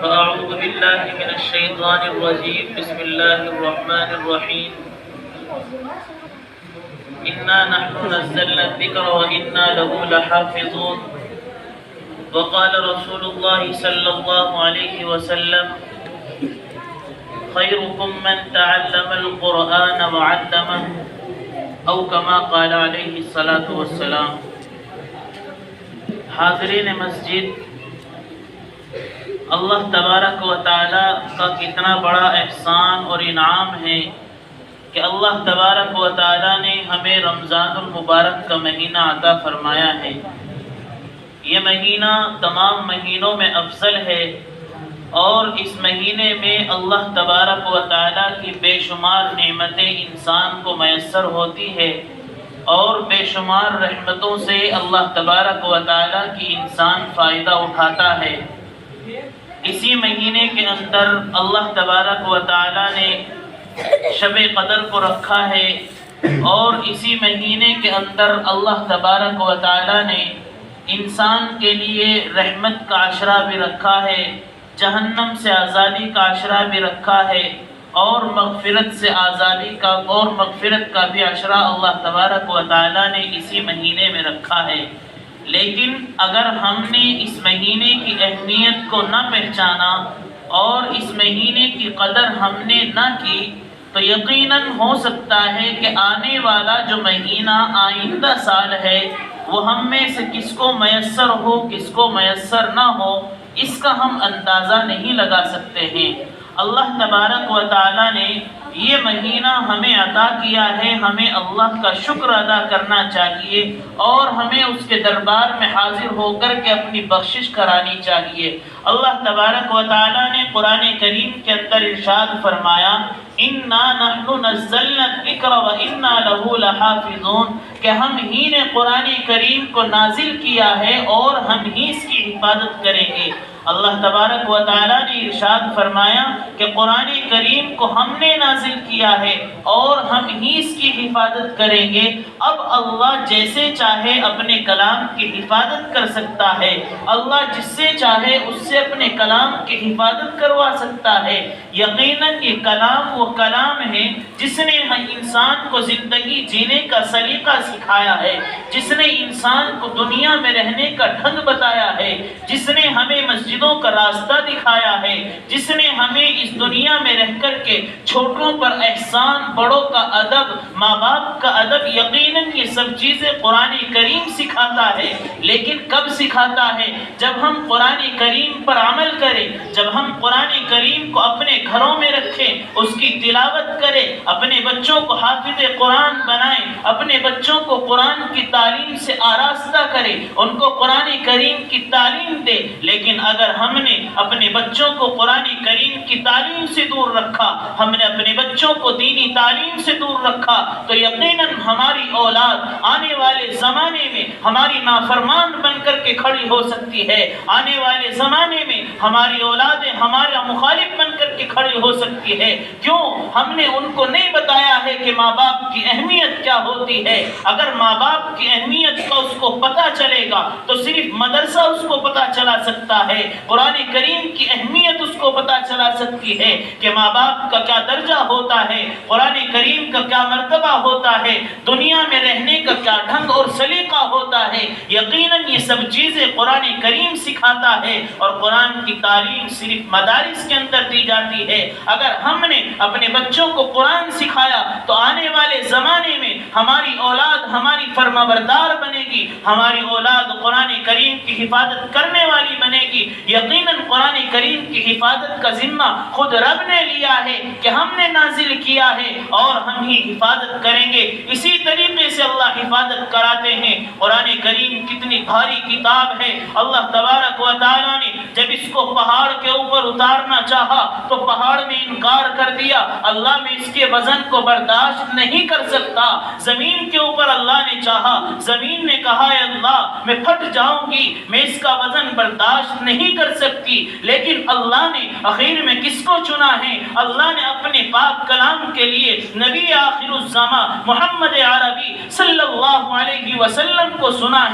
فأعوذ بالله من الشيطان الرجيم بسم الله الرحمن الرحيم إنا نحن نزلنا الذكر وإنا له لحافظون وقال رسول الله صلى الله عليه وسلم خيركم من تعلم القرآن وعلمه او كما قال علیہ الصلاۃ والسلام۔ حاضرین مسجد، اللہ تبارک و تعالی کا کتنا بڑا احسان اور انعام ہے کہ اللہ تبارک و تعالی نے ہمیں رمضان المبارک کا مہینہ عطا فرمایا ہے۔ یہ مہینہ تمام مہینوں میں افضل ہے اور اس مہینے میں اللہ تبارک و تعالی کی بے شمار نعمتیں انسان کو میسر ہوتی ہے اور بے شمار رحمتوں سے اللہ تبارک و تعالی کی انسان فائدہ اٹھاتا ہے۔ اسی مہینے کے اندر اللہ تبارک و تعالی نے شب قدر کو رکھا ہے اور اسی مہینے کے اندر اللہ تبارک و تعالی نے انسان کے لیے رحمت کا عشرہ بھی رکھا ہے، جہنم سے آزادی کا عشرہ بھی رکھا ہے اور مغفرت سے آزادی کا اور مغفرت کا بھی عشرہ اللہ تبارک و تعالی نے اسی مہینے میں رکھا ہے۔ لیکن اگر ہم نے اس مہینے کی اہمیت کو نہ پہچانا اور اس مہینے کی قدر ہم نے نہ کی تو یقیناً ہو سکتا ہے کہ آنے والا جو مہینہ آئندہ سال ہے وہ ہم میں سے کس کو میسر ہو کس کو میسر نہ ہو اس کا ہم اندازہ نہیں لگا سکتے ہیں۔ اللہ تبارک و تعالی نے یہ مہینہ ہمیں عطا کیا ہے، ہمیں اللہ کا شکر ادا کرنا چاہیے اور ہمیں اس کے دربار میں حاضر ہو کر کے اپنی بخشش کرانی چاہیے۔ اللہ تبارک و تعالی نے قرآن کریم کے اندر ارشاد فرمایا اِنَّا نَحْنُ نَزَّلْنَا الذِّكْرَ وَإِنَّا لَهُ لَحَافِظُونَ کہ ہم ہی نے قرآن کریم کو نازل کیا ہے اور ہم ہی اس کی حفاظت کریں گے۔ اللہ تبارک و تعالی نے ارشاد فرمایا کہ قرآن کریم کو ہم نے نازل کیا ہے اور ہم ہی اس کی حفاظت کریں گے۔ اب اللہ جیسے چاہے اپنے کلام کی حفاظت کر سکتا ہے، اللہ جس سے چاہے اس سے اپنے کلام کی حفاظت کروا سکتا ہے۔ یقیناً یہ کلام وہ کلام ہے جس نے انسان کو زندگی جینے کا سلیقہ سکھایا ہے، جس نے انسان کو دنیا میں رہنے کا ڈھنگ بتایا ہے، جس نے ہمیں مسجدوں کا راستہ دکھایا ہے، جس نے ہمیں اس دنیا میں رہ کر کے چھوٹوں پر احسان، بڑوں کا ادب، ماں باپ کا ادب، یقیناً یہ سب چیزیں قرآن کریم سکھاتا ہے۔ لیکن کب سکھاتا ہے؟ جب ہم قرآن کریم پر عمل کریں، جب ہم قرآن کریم کو اپنے گھروں میں رکھیں، اس کی تلاوت کریں، اپنے بچوں کو حافظ قرآن بنائیں، اپنے بچوں کو قرآن کی تعلیم سے آراستہ کریں، ان کو قرآن کریم کی تعلیم دے۔ لیکن اگر ہم نے اپنے بچوں کو قرآن کریم کی تعلیم سے دور رکھا، ہم نے اپنے بچوں کو دینی تعلیم سے دور رکھا تو یقیناً ہماری اولاد آنے والے زمانے میں ہماری نافرمان بن کر کے کھڑی ہو سکتی ہے، آنے والے زمانے میں ہماری اولادیں ہمارا مخالف بن کر کے کھڑی ہو سکتی ہے۔ کیوں؟ ہم نے ان کو نہیں بتایا ہے کہ ماں باپ کی اہمیت کیا ہوتی ہے۔ اگر ماں باپ کی اہمیت کا اس کو پتہ چلے گا تو صرف مدرسہ اس کو پتہ چلا سکتا ہے، قرآن کریم کی اہمیت اس کو پتہ چلا سکتی ہے کہ ماں باپ کا کیا درجہ ہوتا ہے، قرآن کریم کا کیا مرتبہ ہوتا ہے، دنیا میں رہنے کا کیا ڈھنگ اور سلیقہ ہوتا ہے۔ یقیناً یہ سب چیزیں قرآن کریم سکھاتا ہے اور قرآن کی تعلیم صرف مدارس کے اندر دی جاتی ہے۔ اگر ہم نے اپنے بچوں کو قرآن سکھایا تو آنے والے زمانے میں ہماری اولاد ہماری فرمانبردار بنے گی، ہماری اولاد قرآن کریم کی حفاظت کرنے والی بنے گی۔ یقیناً قرآن کریم کی حفاظت کا ذمہ خود رب نے لیا ہے کہ ہم نے نازل کیا ہے اور ہم ہی حفاظت کریں گے۔ اسی طریقے سے اللہ حفاظت کراتے ہیں۔ قرآن کریم کتنی بھاری کتاب ہے، اللہ تبارک و تعالی نے جب اس کو پہاڑ کے اوپر اتارنا چاہا تو پہاڑ نے انکار کر دیا، اللہ میں اس کے وزن کو برداشت نہیں کر سکتا۔ زمین کے اوپر اللہ نے چاہا، زمین نے کہا اے اللہ میں پھٹ جاؤں گی، میں اس کا وزن برداشت نہیں کر سکتی۔ لیکن اللہ نے آخر میں کس کو چنا ہے؟ اللہ نے اپنے پاک کلام کے لیے نبی آخر الزمان محمد عربی صلی اللہ علیہ وسلم کو چنا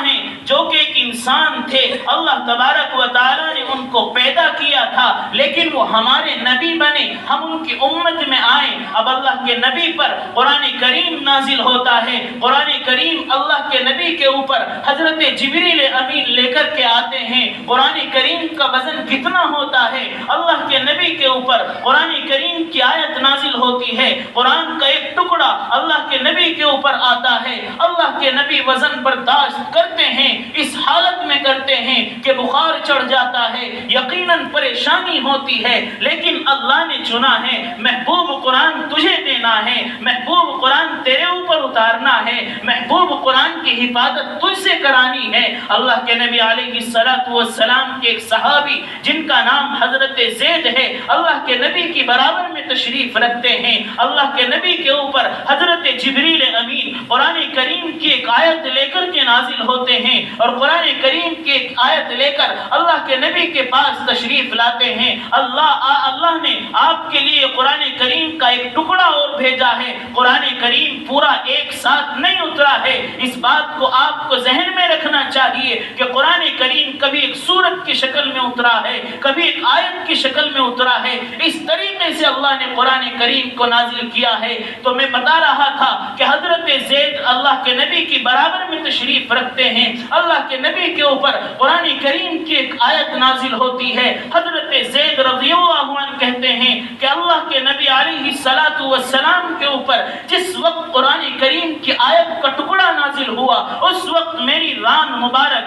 ہے، جو کہ ایک انسان تھے۔ اللہ تبارک و تعالی نے ان ان کو پیدا کیا تھا لیکن وہ ہمارے نبی بنے, ہم ان کی امت میں آئے. اب اللہ کے نبی پر قرآن کریم نازل ہوتا ہے. قرآن کریم اللہ کے نبی کے اوپر حضرت جبریل امین لے کر کے آتے ہیں. قرآن کریم کا وزن کتنا ہوتا ہے. اللہ کے نبی کے اوپر قرآن کریم کی آیت نازل ہوتی ہے. قرآن کا ایک ٹکڑا اللہ کے نبی کے اوپر آتا ہے. اللہ کے نبی وزن برداشت کرتے ہیں, اس حالت میں کرتے ہیں کہ بخار چڑھ جاتا ہے, یقیناً پریشانی ہوتی ہے, لیکن اللہ نے چنا ہے محبوب قرآن تجھے دینا ہے, محبوب قرآن تیرے اوپر اتارنا ہے, محبوب قرآن کی حفاظت تجھ سے کرانی ہے. اللہ کے نبی علیہ الصلوۃ والسلام کے ایک صحابی جن کا نام حضرت زید ہے, اللہ کے نبی کی برابر میں تشریف رکھتے ہیں. اللہ کے نبی کے اوپر حضرت جبریل امین قرآن کریم کی ایک آیت لے کر کے نازل ہوتے ہیں اور قرآن کریم کی ایک آیت لے کر اللہ کے نبی کے پاس تشریف لاتے ہیں. اللہ نے آپ کے لیے قرآن کریم کا ایک ٹکڑا اور بھیجا ہے. قرآن کریم پورا ایک ساتھ نہیں اترا ہے. اس بات کو آپ کو ذہن میں رکھنا چاہیے کہ قرآن کریم کبھی ایک سورت کی شکل میں اترا ہے, کبھی ایک آیت کی شکل میں اترا ہے. اس طریقے سے اللہ نے قرآن کریم کو نازل کیا ہے. تو میں بتا رہا تھا کہ حضرت زید اللہ کے نبی کی برابر میں تشریف رکھتے ہیں. اللہ کے نبی کے اوپر قرآن کریم کی ایک آیت نازل ہوتی ہے. حضرت زید رضی اللہ عنہ کہتے ہیں کہ اللہ کے نبی علیہ الصلوۃ والسلام کے اوپر جس وقت قرآن کریم کی آیت کا ٹکڑا نازل ہوا, اس وقت میری ران مبارک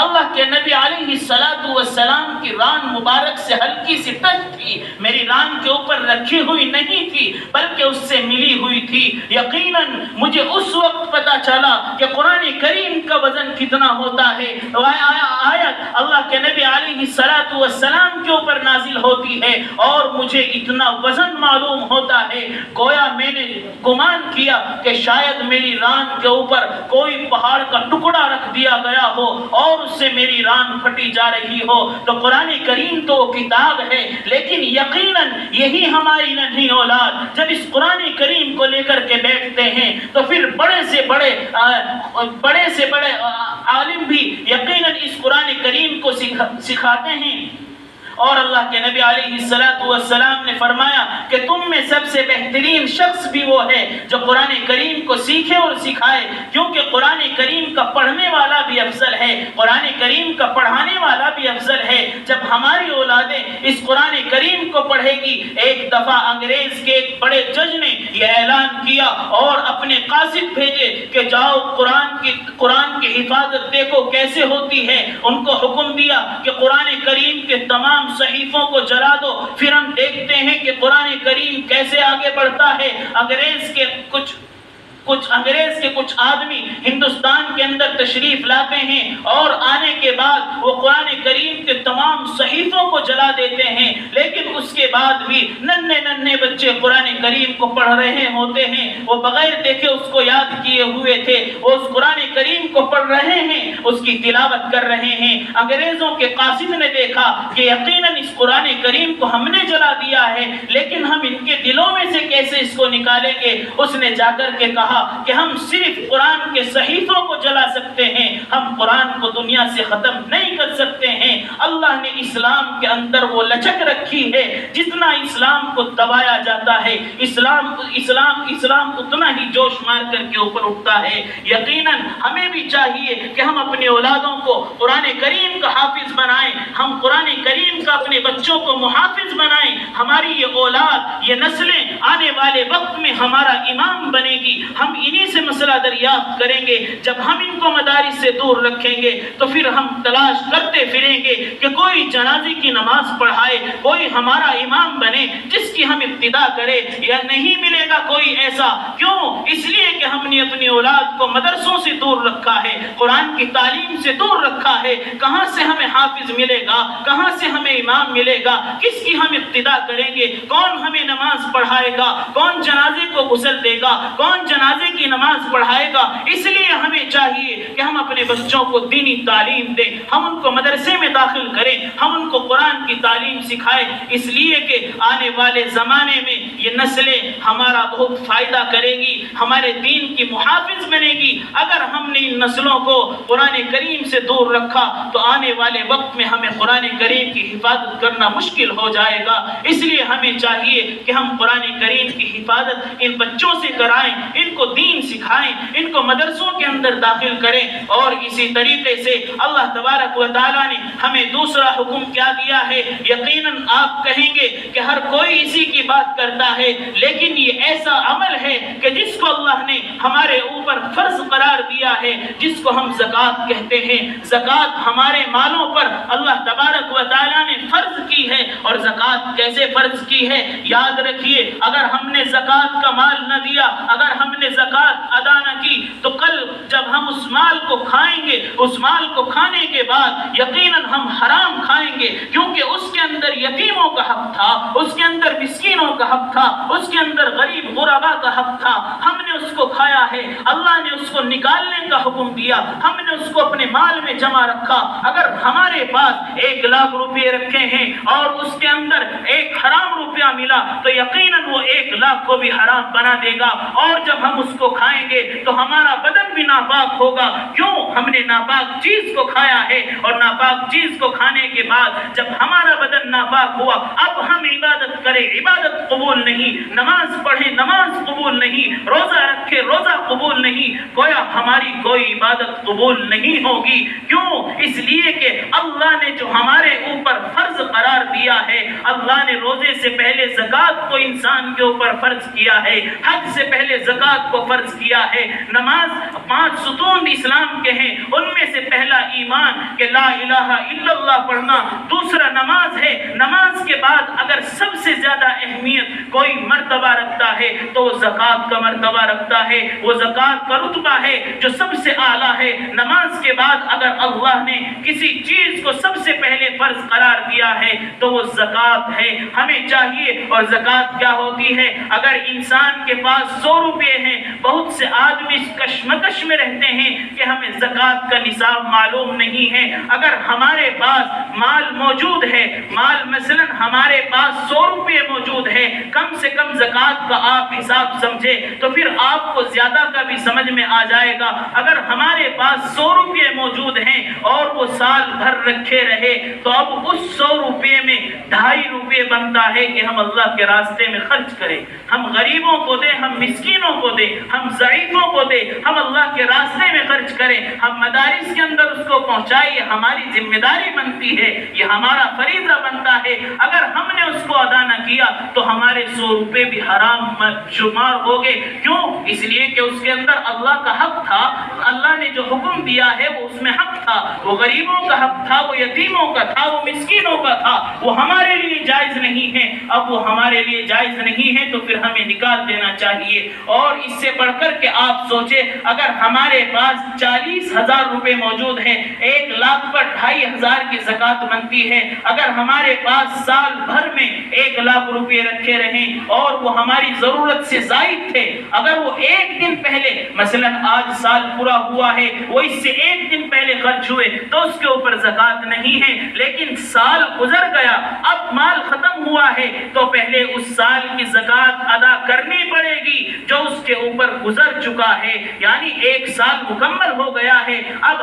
اللہ کے نبی علیہ الصلوۃ والسلام کی ران مبارک سے ہلکی سی ٹچ تھی. میری ران کے اوپر رکھی ہوئی نہیں تھی بلکہ اس سے ملی ہوئی تھی. یقیناً مجھے اس وقت پتا چلا کہ قرآن کریم کا وزن کتنا ہوتا ہے. آیت اللہ کے نبی علیہ الصلوۃ والسلام کے اوپر نازل ہوتی ہے اور مجھے اتنا وزن معلوم ہوتا ہے, گویا میں نے گمان کیا کہ شاید میری ران کے اوپر کوئی پہاڑ کا ٹکڑا رکھ دیا گیا ہو اور اس سے میری ران پھٹی جا رہی ہو. تو قرآن کریم تو کتاب ہے, لیکن یقیناً یہی ہماری ننھی اولاد جب اس قرآن کریم کو لے کر کے بیٹھتے ہیں تو پھر بڑے سے بڑے عالم بھی یقیناً اس قرآن کریم کو سکھاتے ہیں. اور اللہ کے نبی علیہ الصلوۃ والسلام نے فرمایا کہ تم میں سب سے بہترین شخص بھی وہ ہے جو قرآن کریم کو سیکھے اور سکھائے, کیونکہ قرآن کریم کا پڑھنے والا بھی افضل ہے, قرآن کریم کا پڑھانے والا بھی افضل ہے. جب ہماری اولادیں اس قرآن کریم کو پڑھے گی, ایک دفعہ انگریز کے ایک بڑے جج نے یہ اعلان کیا اور اپنے قاصد بھیجے کہ جاؤ قرآن کی حفاظت دیکھو کیسے ہوتی ہے. ان کو حکم دیا کہ قرآن کریم کے تمام صحیفوں کو جلا دو. پھر ہم دیکھتے ہیں کہ قرآن کریم کیسے آگے بڑھتا ہے. انگریز کے کچھ آدمی ہندوستان کے اندر تشریف لاتے ہیں اور آنے کے بعد وہ قرآن کریم کے تمام صحیفوں کو جلا دیتے ہیں, لیکن اس کے بعد بھی ننھے بچے قرآن کریم کو پڑھ رہے ہوتے ہیں. وہ بغیر دیکھے اس کو یاد کیے ہوئے تھے, وہ اس قرآن کریم کو پڑھ رہے ہیں, اس کی تلاوت کر رہے ہیں. انگریزوں کے قاصد نے دیکھا کہ یقیناً اس قرآن کریم کو ہم نے جلا دیا ہے, لیکن ہم ان کے دلوں میں سے کیسے اس کو نکالیں گے. اس نے جا کر کے کہا کہ ہم صرف قرآن کے صحیفوں کو جلا سکتے ہیں, ہم قرآن کو دنیا سے ختم نہیں کر سکتے ہیں. اللہ نے اسلام کے اندر وہ لچک رکھی ہے, جتنا اسلام کو دبایا جاتا ہے اسلام اتنا ہی جوش مار کر کے اوپر اٹھتا ہے. یقیناً ہمیں بھی چاہیے کہ ہم اپنے اولادوں کو قرآن کریم کا حافظ بنائیں, ہم قرآن کریم کا اپنے بچوں کو محافظ بنائیں. ہماری یہ اولاد, یہ نسلیں آنے والے وقت میں ہمارا امام بنے گی. ہم انہی سے مسئلہ دریافت کریں گے. جب ہم ان کو مدارس سے دور رکھیں گے تو پھر ہم تلاش کرتے پھریں گے کہ کوئی جنازے کی نماز پڑھائے, کوئی ہمارا امام بنے جس کی ہم ابتدا کرے, یا نہیں ملے گا کوئی ایسا. کیوں؟ اس لیے کہ ہم نے اپنی اولاد کو مدرسوں سے دور رکھا ہے, قرآن کی تعلیم سے دور رکھا ہے. کہاں سے ہمیں حافظ ملے گا, کہاں سے ہمیں امام ملے گا, کس کی ہم ابتدا کریں گے, کون ہمیں نماز پڑھائے گا, کون جنازے کو غسل دے گا, کون جنازے جنازے کی نماز پڑھائے گا۔ اس لیے ہمیں چاہیے کہ ہم اپنے بچوں کو دینی تعلیم دیں، ہم ان کو مدرسے میں داخل کریں، ہم ان کو قرآن کی تعلیم سکھائیں، اس لیے کہ آنے والے زمانے میں یہ نسلیں ہمارا بہت فائدہ کرے گی، ہمارے دین کی محافظ بنے گی۔ اگر ہم نے ان نسلوں کو قرآن کریم سے دور رکھا تو آنے والے وقت میں ہمیں قرآن کریم کی حفاظت کرنا مشکل ہو جائے گا۔ اس لیے ہمیں چاہیے کہ ہم قرآن کریم کی حفاظت ان بچوں سے کرائیں، ان کو دین سکھائیں، ان کو مدرسوں کے اندر داخل کریں۔ اور اسی طریقے سے اللہ تبارک و تعالیٰ نے ہمیں دوسرا حکم کیا دیا ہے؟ یقیناً آپ کہیں گے کہ ہر کوئی اسی کی بات کرتا ہے، لیکن یہ ایسا عمل ہے کہ جس کو اللہ نے ہمارے اوپر فرض قرار دیا ہے، جس کو ہم زکوٰۃ کہتے ہیں۔ زکوٰۃ ہمارے مالوں پر اللہ تبارک و تعالیٰ نے فرض کی ہے۔ اور زکوٰۃ کیسے فرض کی ہے؟ یاد رکھیے، اگر ہم نے زکوٰۃ کا مال نہ دیا، اگر ہم نے زکوٰۃ ادا نہ کی، تو کل جب ہم اس مال کو کھائیں گے، اس مال کو کھانے کے بعد یقیناً ہم حرام کھائیں گے، کیونکہ اس کے اندر یتیموں کا حق تھا، اس کے اندر مسکینوں کا حق تھا، اس کے اندر غریب غربا کا حق تھا۔ ہم نے اس کو کھایا ہے، اللہ نے اس کو نکالنے کا حکم دیا، ہم نے اس کو اپنے مال میں جمع رکھا۔ اگر ہمارے پاس 1,00,000 روپے رکھے ہیں اور اس کے اندر ایک حرام روپیہ ملا تو یقیناً وہ 1,00,000 کو بھی حرام بنا دے گا، اور جب ہم اس کو کھائیں گے تو ہمارا بدن بھی ناپاک ہوگا۔ کیوں؟ ہم نے ناپاک چیز کو کھایا ہے، اور ناپاک چیز کو کھانے کے بعد جب ہمارا بدن ناپاک ہوا، اب ہم عبادت کریں، عبادت قبول نہیں، نماز پڑھیں، نماز قبول نہیں، روزہ رکھیں، روزہ قبول نہیں، گویا ہماری کوئی عبادت قبول نہیں ہوگی۔ کیوں؟ اس لیے کہ اللہ نے جو ہمارے اوپر فرض قرار دیا ہے، اللہ نے روزے سے پہلے زکوٰۃ کو انسان کے اوپر فرض کیا ہے، حج سے پہلے زکوٰۃ کو فرض کیا ہے، نماز 5 ستون اسلام کے ہیں، ان میں سے پہلا ایمان کہ لا الہ الا اللہ پڑھنا، دوسرا نماز ہے۔ نماز کے بعد اگر سب سے زیادہ اہمیت کوئی مرتبہ رکھتا ہے تو وہ زکوٰۃ کا مرتبہ رکھتا ہے، وہ زکوٰۃ کا رتبہ ہے جو سب سے اعلیٰ ہے۔ نماز کے بعد اگر اللہ نے کسی چیز کو سب سے پہلے فرض قرار دیا ہے تو وہ زکوٰۃ ہے۔ ہمیں چاہیے، اور زکوٰۃ کیا ہوتی ہے؟ اگر انسان کے پاس 100 روپے ہیں، بہت سے آدمی کشمکش میں رہتے ہیں کہ ہمیں زکوٰۃ کا نصاب معلوم نہیں ہے۔ اگر ہمارے پاس مال موجود ہے، مال مثلا ہمارے پاس 100 روپے موجود ہے، کم سے کم زکوٰۃ کا آپ حساب سمجھے تو پھر آپ کو زیادہ کا بھی سمجھ میں آ جائے گا۔ اگر ہمارے پاس 100 روپے موجود ہیں اور وہ سال بھر رکھے رہے تو اب اس 100 روپے میں 2.5 روپے بنتا ہے کہ ہم اللہ کے راستے میں خرچ کریں، ہم غریبوں کو دیں، ہم مسکینوں کو دیں، ہم ضعیفوں کو دیں، ہم اللہ کے راستے میں خرچ کریں، ہم مدارس کے اندر اس کو پہنچائیں۔ یہ ہماری ذمہ داری بنتی ہے، یہ ہمارا فریضہ بنتا ہے۔ اگر ہم نے اس کو ادا نہ کیا تو ہمارے 100 روپے بھی حرام شمار ہو گئے۔ کیوں؟ اس لیے کہ اس کے اندر اللہ کا حق تھا، اللہ نے جو حکم دیا ہے وہ اس میں حق تھا، وہ غریبوں کا حق تھا، وہ یتیموں کا تھا، وہ مسکینوں کا تھا، وہ ہمارے لیے جائز نہیں ہے۔ اب وہ ہمارے لیے جائز نہیں ہے تو پھر ہمیں نکال دینا چاہیے۔ اور اس سے بڑھ کر کے آپ سوچیں، اگر ہمارے پاس 40,000 روپے موجود ہیں، 1,00,000 پر 2,500 کی زکوٰۃ بنتی ہے۔ اگر ہمارے پاس سال بھر میں 1,00,000 روپے رکھے رہیں اور وہ ہماری ضرورت سے زائد تھے، اگر وہ ایک دن پہلے مثلا آج سال پورا ہوا ہے، وہ اس سے ایک دن پہلے خرچ ہوئے تو اس کے اوپر زکوٰۃ نہیں ہے۔ لیکن سال گزر گیا، اب مال ختم ہوا ہے تو پہلے اس سال کی زکوٰۃ ادا کرنی پڑے گی جو اس کے اوپر گزر چکا ہے، یعنی 1 سال مکمل ہو گیا ہے۔ اب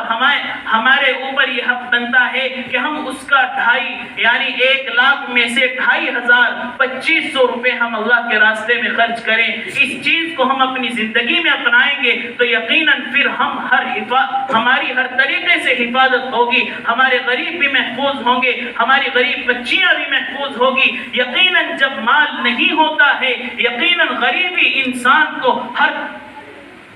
ہمارے اوپر یہ حق بنتا ہے کہ ہم اس کا 2.5 یعنی 1,00,000 میں سے 2,500 2,500 روپے ہم اللہ کے راستے میں خرچ کریں۔ اس چیز کو ہم اپنی زندگی میں اپنائیں گے تو یقیناً پھر ہماری ہر طریقے سے حفاظت ہوگی، ہمارے غریب بھی محفوظ ہوں گے، ہماری غریب بچیاں بھی محفوظ ہوگی۔ یقیناً جب مال نہیں ہوتا ہے، یقیناً غریبی انسان کو ہر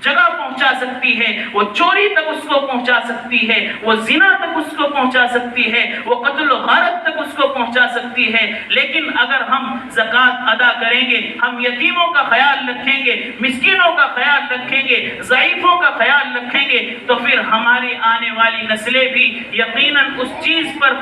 جگہ پہنچا سکتی ہے، وہ چوری تک اس کو پہنچا سکتی ہے، وہ زنا تک اس کو پہنچا سکتی ہے، وہ قتل و غارت تک اس کو پہنچا سکتی ہے۔ لیکن اگر ہم زکوٰۃ ادا کریں گے، ہم یتیموں کا خیال رکھیں گے، مسکینوں کا خیال رکھیں گے، ضعیفوں کا خیال رکھیں گے، تو پھر ہماری آنے والی نسلیں بھی یقیناً اس چیز پر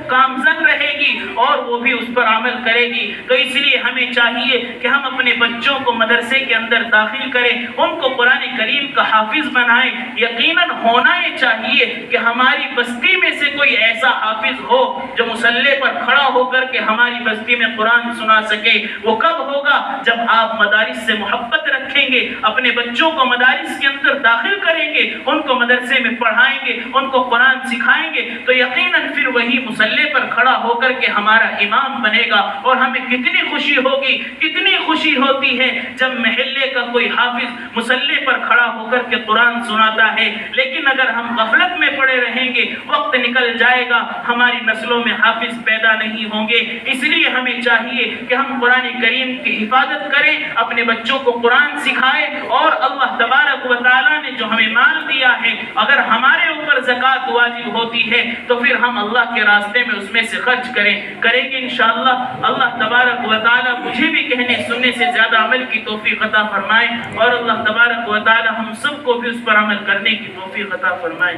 کامزن رہے گی اور وہ بھی اس پر عمل کرے گی۔ تو اس لیے ہمیں چاہیے کہ ہم اپنے بچوں کو مدرسے کے اندر داخل کریں، ان کو قرآن کریم کا حافظ بنائیں۔ یقیناً ہونا یہ چاہیے کہ ہماری بستی میں سے کوئی ایسا حافظ ہو جو مصلی پر کھڑا ہو کر کے ہماری بستی میں قرآن سنا سکے۔ وہ کب ہوگا؟ جب آپ مدارس سے محبت رکھیں گے، اپنے بچوں کو مدارس کے اندر داخل کریں گے، ان کو مدرسے میں پڑھائیں گے، ان کو قرآن سکھائیں گے، تو یقیناً پھر وہی مصلی پر کھڑا ہو کر کے ہمارا امام بنے گا۔ اور ہمیں کتنی خوشی ہوگی، کتنی خوشی ہوتی ہے جب محلے کا کوئی حافظ مصلی پر کھڑا ہو کر کے قرآن سناتا ہے۔ لیکن اگر ہم غفلت میں پڑے رہیں گے، وقت نکل جائے گا، ہماری نسلوں میں حافظ پیدا نہیں ہوں گے۔ اس لیے ہمیں چاہیے کہ ہم قرآن کریم کی حفاظت کریں، اپنے بچوں کو قرآن سکھائیں، اور اللہ تبارک و تعالیٰ نے جو ہمیں مال دیا ہے، اگر ہمارے اوپر زکوٰۃ واجب ہوتی ہے تو پھر ہم اللہ کے راستے میں اس میں سے خرچ کریں گے انشاءاللہ۔ اللہ تبارک و تعالیٰ مجھے بھی کہنے سننے سے زیادہ عمل کی توفیق عطا فرمائے، اور اللہ تبارک و تعالیٰ ہم سب کو بھی اس پر عمل کرنے کی توفیق عطا فرمائے۔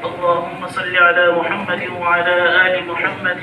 اللهم صل على محمد وعلى آل محمد